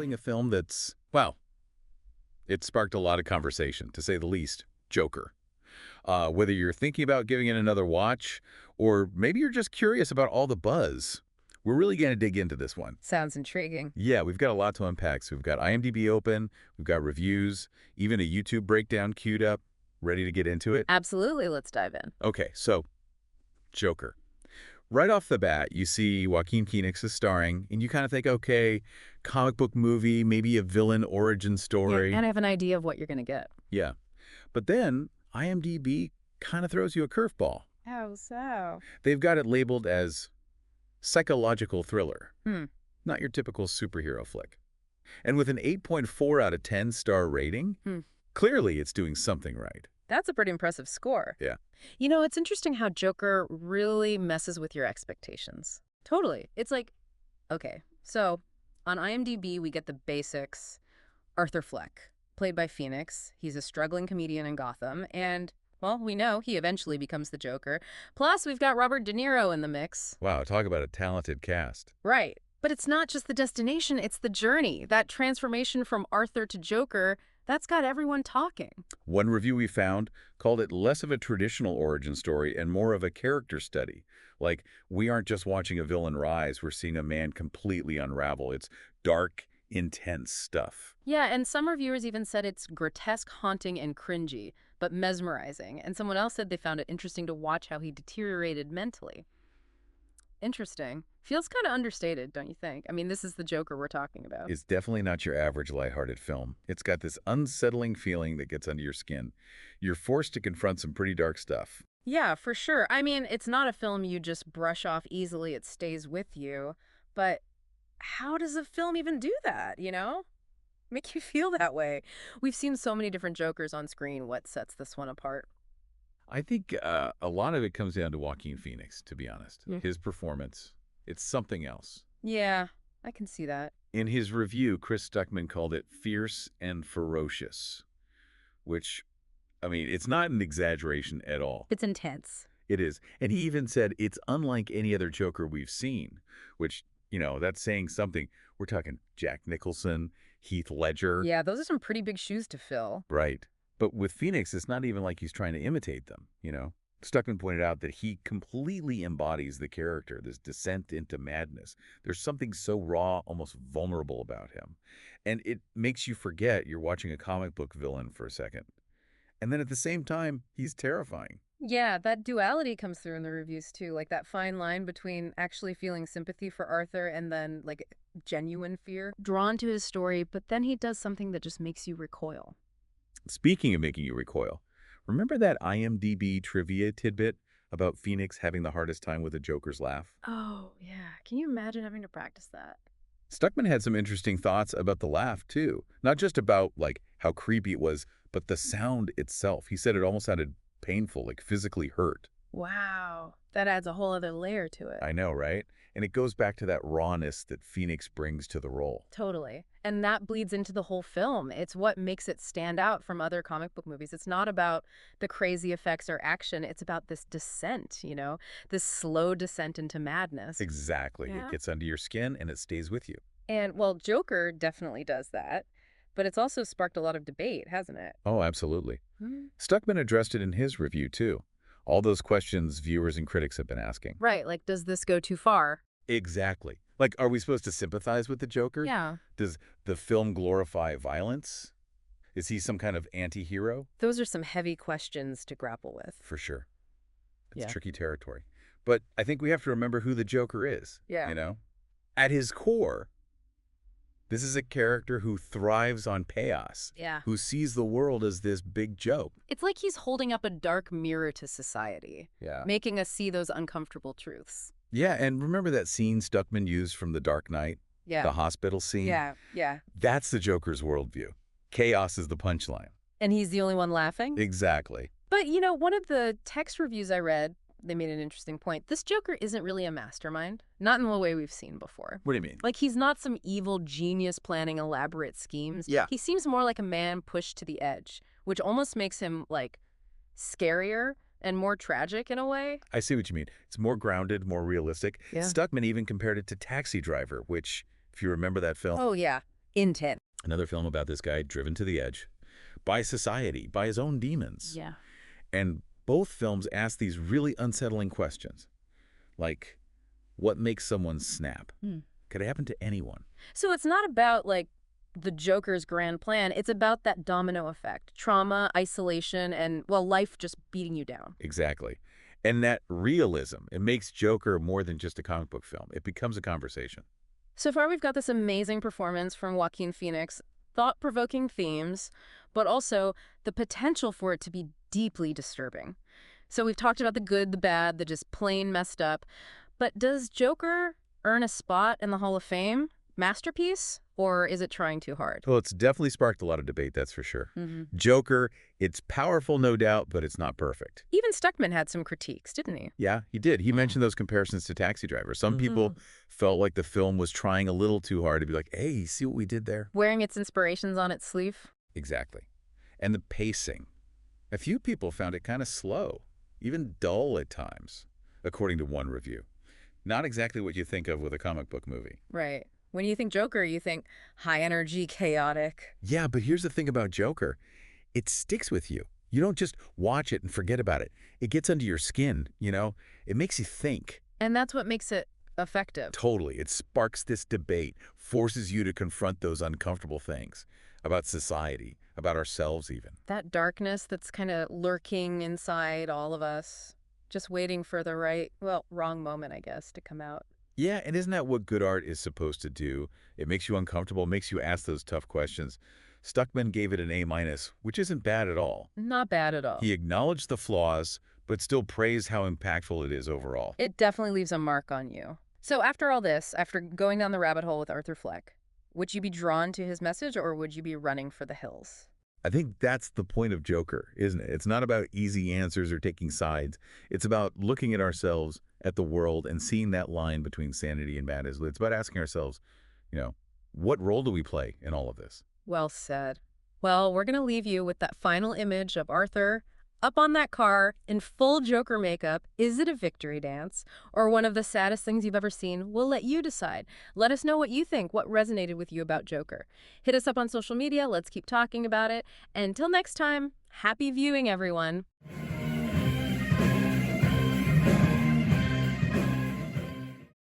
reviewing a film that's, well, it sparked a lot of conversation, to say the least. Joker. Whether you're thinking about giving it another watch, or maybe you're just curious about all the buzz, we're really going to dig into this one. Sounds intriguing. Yeah, we've got a lot to unpack. So we've got IMDb open, we've got reviews, even a YouTube breakdown queued up, ready to get into it. Absolutely, let's dive in. Okay, so Joker. Right off the bat, you see Joaquin Phoenix is starring, and you kind of think, okay, comic book movie, maybe a villain origin story. Yeah, and I have an idea of what you're going to get. Yeah. But then IMDb kind of throws you a curveball. How so? They've got it labeled as psychological thriller, Hmm. not your typical superhero flick. And with an 8.4 out of 10 star rating, clearly it's doing something right. That's a pretty impressive score. Yeah. You know, it's interesting how Joker really messes with your expectations. Totally. It's like, okay, so on IMDb, we get the basics. Arthur Fleck, played by Phoenix. He's a struggling comedian in Gotham, and, well, we know he eventually becomes the Joker. Plus, we've got Robert De Niro in the mix. Wow, talk about a talented cast. Right. But it's not just the destination, it's the journey. That transformation from Arthur to Joker, that's got everyone talking. One review we found called it less of a traditional origin story and more of a character study. Like, we aren't just watching a villain rise, we're seeing a man completely unravel. It's dark, intense stuff. Yeah, and some reviewers even said it's grotesque, haunting, and cringy, but mesmerizing. And someone else said they found it interesting to watch how he deteriorated mentally. Interesting. Feels kind of understated, don't you think? I mean, this is the Joker we're talking about. It's definitely not your average lighthearted film. It's got this unsettling feeling that gets under your skin. You're forced to confront some pretty dark stuff. Yeah, for sure. I mean, it's not a film you just brush off easily. It stays with you. But how does a film even do that, you know? Make you feel that way. We've seen so many different Jokers on screen. What sets this one apart? I think a lot of it comes down to Joaquin Phoenix, to be honest. His performance. It's something else. Yeah, I can see that. In his review, Chris Stuckman called it fierce and ferocious, which, I mean, it's not an exaggeration at all. It's intense. It is. And he even said it's unlike any other Joker we've seen, which, you know, that's saying something. We're talking Jack Nicholson, Heath Ledger. Yeah, those are some pretty big shoes to fill. Right. But with Phoenix, it's not even like he's trying to imitate them, you know? Stuckman pointed out that he completely embodies the character, this descent into madness. There's something so raw, almost vulnerable about him. And it makes you forget you're watching a comic book villain for a second. And then at the same time, he's terrifying. Yeah, that duality comes through in the reviews too, like that fine line between actually feeling sympathy for Arthur and then like genuine fear. Drawn to his story, but then he does something that just makes you recoil. Speaking of making you recoil, remember that IMDb trivia tidbit about Phoenix having the hardest time with a Joker's laugh? Oh, yeah. Can you imagine having to practice that? Stuckman had some interesting thoughts about the laugh, too. Not just about, like, how creepy it was, but the sound itself. He said it almost sounded painful, like physically hurt. Wow. That adds a whole other layer to it. I know, right? And it goes back to that rawness that Phoenix brings to the role. Totally. And that bleeds into the whole film. It's what makes it stand out from other comic book movies. It's not about the crazy effects or action. It's about this descent, you know, this slow descent into madness. Exactly. Yeah. It gets under your skin and it stays with you. And, well, Joker definitely does that. But it's also sparked a lot of debate, hasn't it? Oh, absolutely. Stuckman addressed it in his review, too. All those questions viewers and critics have been asking. Right, like, does this go too far? Exactly. Like, are we supposed to sympathize with the Joker? Yeah. Does the film glorify violence? Is he some kind of anti-hero? Those are some heavy questions to grapple with. For sure. It's Yeah. tricky territory. But I think we have to remember who the Joker is. Yeah. You know? At his core, this is a character who thrives on chaos. Yeah. Who sees the world as this big joke. It's like he's holding up a dark mirror to society, Yeah. making us see those uncomfortable truths. Yeah, and remember that scene Stuckman used from The Dark Knight? Yeah. The hospital scene? Yeah. That's the Joker's worldview. Chaos is the punchline. And he's the only one laughing? Exactly. But, you know, one of the text reviews I read, they made an interesting point. This Joker isn't really a mastermind, not in the way we've seen before. What do you mean? Like, he's not some evil genius planning elaborate schemes. Yeah. He seems more like a man pushed to the edge, which almost makes him, like, scarier and more tragic in a way. I see what you mean. It's more grounded, more realistic. Yeah. Stuckman even compared it to Taxi Driver, which, if you remember that film, Oh, yeah. Intense. Another film about this guy driven to the edge by society, by his own demons. Yeah. And both films ask these really unsettling questions, like, what makes someone snap? Could it happen to anyone? So it's not about, like, the Joker's grand plan. It's about that domino effect. Trauma, isolation, and, well, life just beating you down. Exactly. And that realism, it makes Joker more than just a comic book film. It becomes a conversation. So far, we've got this amazing performance from Joaquin Phoenix, thought-provoking themes, but also the potential for it to be deeply disturbing. So we've talked about the good, the bad, the just plain messed up. But does Joker earn a spot in the Hall of Fame? Masterpiece? Or is it trying too hard? Well, it's definitely sparked a lot of debate, that's for sure. Mm-hmm. Joker, it's powerful, no doubt, but it's not perfect. Even Stuckman had some critiques, didn't he? Yeah, he did. He mentioned those comparisons to Taxi Driver. Some people felt like the film was trying a little too hard to be like, hey, see what we did there? Wearing its inspirations on its sleeve? Exactly. And the pacing. A few people found it kind of slow, even dull at times, according to one review. Not exactly what you think of with a comic book movie. Right. When you think Joker, you think high energy, chaotic. Yeah, but here's the thing about Joker. It sticks with you. You don't just watch it and forget about it. It gets under your skin, you know? It makes you think. And that's what makes it effective. Totally. It sparks this debate, forces you to confront those uncomfortable things about society, about ourselves even. That darkness that's kind of lurking inside all of us, just waiting for the right, well, wrong moment, I guess, to come out. Yeah, and isn't that what good art is supposed to do? It makes you uncomfortable, makes you ask those tough questions. Stuckman gave it an A-, which isn't bad at all. Not bad at all. He acknowledged the flaws, but still praised how impactful it is overall. It definitely leaves a mark on you. So after all this, after going down the rabbit hole with Arthur Fleck, would you be drawn to his message or would you be running for the hills? I think that's the point of Joker, isn't it? It's not about easy answers or taking sides. It's about looking at ourselves, at the world, and seeing that line between sanity and madness. It's about asking ourselves, what role do we play in all of this? Well said. Well, we're going to leave you with that final image of Arthur up on that car in full Joker makeup. Is it a victory dance or one of the saddest things you've ever seen? We'll let you decide. Let us know what you think, what resonated with you about Joker. Hit us up on social media. Let's keep talking about it. And until next time, happy viewing, everyone.